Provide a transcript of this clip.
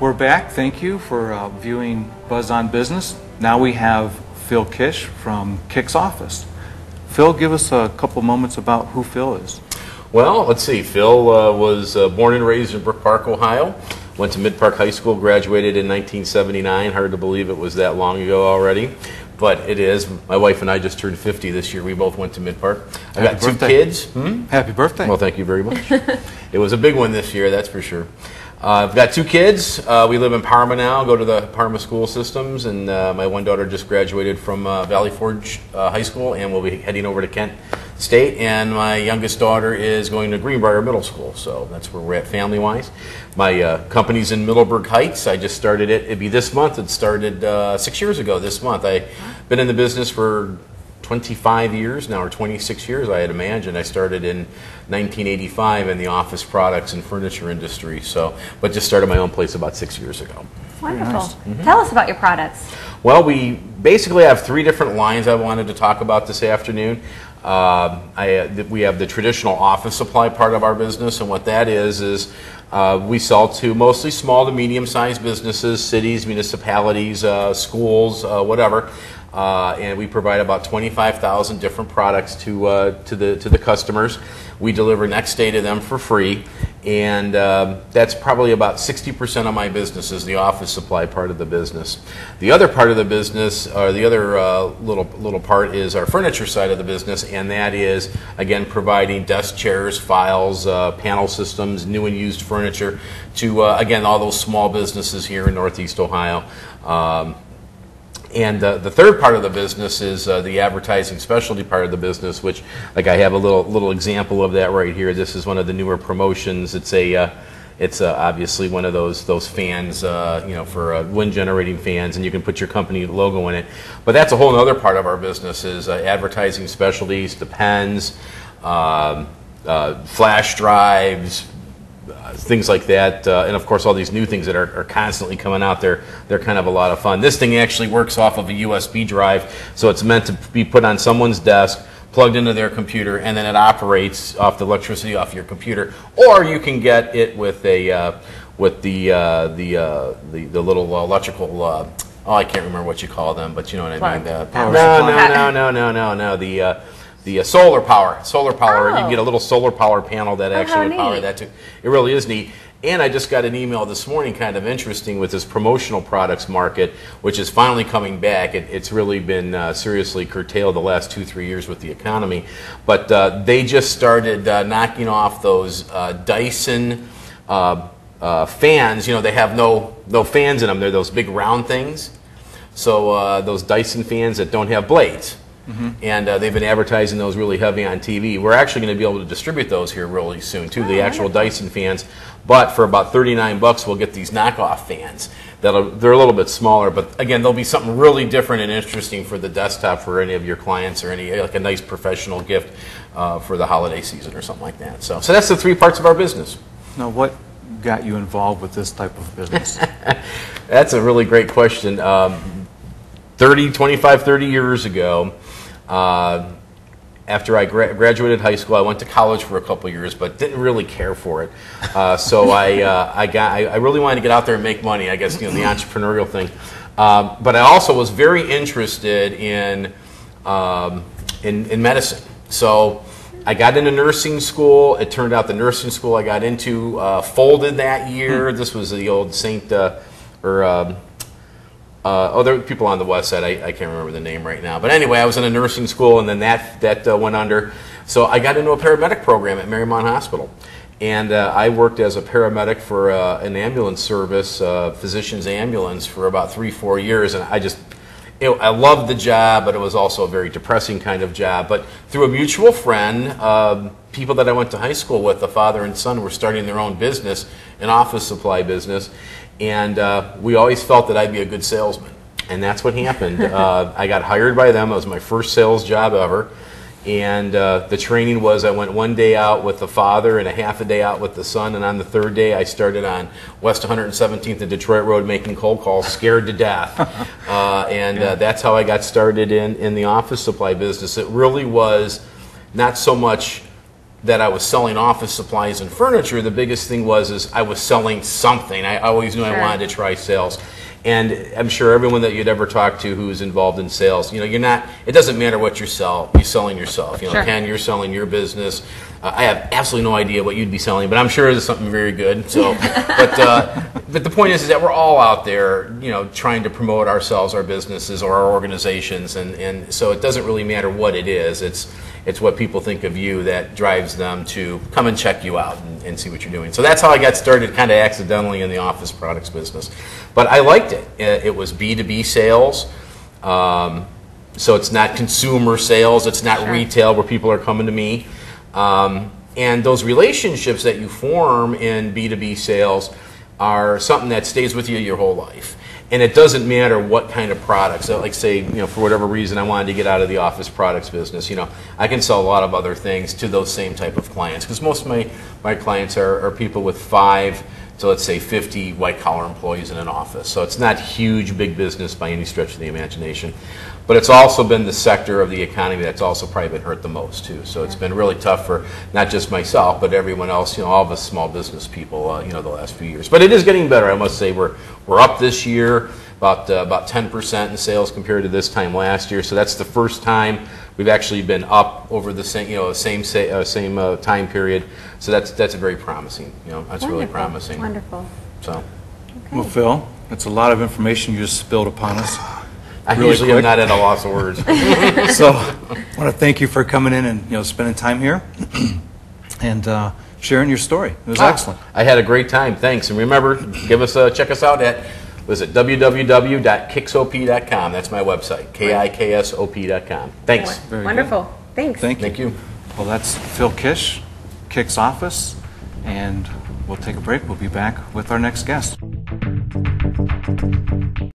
We're back. Thank you for viewing Buzz on Business. Now we have Phil Kish from KIKS office. Phil, give us a couple moments about who Phil is. Well, let's see. Phil was born and raised in Brook Park, Ohio. Went to Mid-Park High School, graduated in 1979. Hard to believe it was that long ago already, but it is. My wife and I just turned 50 this year. We both went to Mid-Park. I've got two kids. Happy birthday. Well, thank you very much. It was a big one this year, that's for sure. I've got two kids. We live in Parma now, go to the Parma school systems, and my one daughter just graduated from Valley Forge High School, and we'll be heading over to Kent State, and my youngest daughter is going to Greenbrier Middle School, so that's where we're at family-wise. My company's in Middleburg Heights. I just started it. It'd be this month. It started 6 years ago this month. I've been in the business for 25 years now, or 26 years, I had imagined. I started in 1985 in the office products and furniture industry, but just started my own place about 6 years ago. Wonderful. Nice. Tell us about your products. Well, we basically have three different lines I wanted to talk about this afternoon. We have the traditional office supply part of our business, and what that is we sell to mostly small to medium-sized businesses, cities, municipalities, schools, whatever. And we provide about 25,000 different products to the customers. We deliver next day to them for free, and that's probably about 60% of my business is the office supply part of the business. The other part of the business, or the other little part, is our furniture side of the business, and that is, again, providing desk chairs, files, panel systems, new and used furniture to, again, all those small businesses here in Northeast Ohio. And the third part of the business is the advertising specialty part of the business, which, like, I have a little example of that right here. This is one of the newer promotions. It's obviously one of those fans, for wind generating fans, and you can put your company logo in it. But that's a whole other part of our business is advertising specialties, the pens, flash drives, things like that, and of course all these new things that are constantly coming out there. They're kind of a lot of fun. This thing actually works off of a USB drive, so it's meant to be put on someone's desk, plugged into their computer, and then it operates off the electricity off your computer. Or you can get it with the little electrical. I can't remember what you call them, but you know what I mean. The solar power. Oh. You can get a little solar power panel that actually would power that too. It really is neat. And I just got an email this morning, kind of interesting, with this promotional products market, which is finally coming back. It's really been seriously curtailed the last 2-3 years with the economy. But they just started knocking off those Dyson fans. You know, they have no fans in them. They're those big round things. So those Dyson fans that don't have blades. And they've been advertising those really heavy on TV. We're actually going to be able to distribute those here really soon too, the actual Dyson fans. But for about $39, we'll get these knockoff fans. They're a little bit smaller, but again, they'll be something really different and interesting for the desktop for any of your clients, or like a nice professional gift for the holiday season or something like that. So that's the three parts of our business. Now, what got you involved with this type of business? That's a really great question. 25, 30 years ago, after I graduated high school, I went to college for a couple years, but didn't really care for it. So I really wanted to get out there and make money. I guess, you know, the entrepreneurial thing. But I also was very interested in medicine. So I got into nursing school. It turned out the nursing school I got into folded that year. This was the old there were people on the west side. I can't remember the name right now. But anyway, I was in a nursing school, and then that went under. So I got into a paramedic program at Marymount Hospital. And I worked as a paramedic for an ambulance service, physician's ambulance, for about 3-4 years. And I loved the job, but it was also a very depressing kind of job. But through a mutual friend, people that I went to high school with, the father and son, were starting their own business, an office supply business. And we always felt that I'd be a good salesman. And that's what happened. I got hired by them. It was my first sales job ever. And the training was, I went one day out with the father and a half a day out with the son. And on the third day, I started on West 117th and Detroit Road making cold calls, scared to death. That's how I got started in the office supply business. It really was not so much that I was selling office supplies and furniture, the biggest thing is I was selling something. I always knew I wanted to try sales. And I'm sure everyone that you'd ever talk to who's involved in sales, you know, it doesn't matter what you're selling yourself. You know, Ken, you're selling your business. I have absolutely no idea what you'd be selling, but I'm sure it's something very good. So, but the point is that we're all out there, you know, trying to promote ourselves, our businesses, or our organizations, and so it doesn't really matter what it is. It's what people think of you that drives them to come and check you out and see what you're doing. So that's how I got started, kind of accidentally, in the office products business. But I liked it. It was B2B sales. So it's not consumer sales. It's not retail where people are coming to me. And those relationships that you form in B2B sales are something that stays with you your whole life. And it doesn't matter what kind of products. So like say, you know, for whatever reason I wanted to get out of the office products business, you know, I can sell a lot of other things to those same type of clients. Because most of my clients are people with 5 to, let's say, 50 white-collar employees in an office. So it's not huge, big business by any stretch of the imagination. But it's also been the sector of the economy that's also probably been hurt the most, too. So it's been really tough for not just myself, but everyone else, you know, all of us small business people, you know, the last few years. But it is getting better, I must say. We're up this year, about 10% in sales compared to this time last year. So that's the first time we've actually been up over the same, you know, same time period. So that's very promising. You know, that's really promising. Wonderful. So, Well, Phil, that's a lot of information you just spilled upon us. I usually am not at a loss of words. So, I want to thank you for coming in and, you know, spending time here and sharing your story. It was excellent. I had a great time. Thanks. And remember, check us out at www.kiksop.com. That's my website, KIKSOP.com. Thanks. Wonderful. Thanks. Thank you. Well, that's Phil Kish, KIKS office, and we'll take a break. We'll be back with our next guest.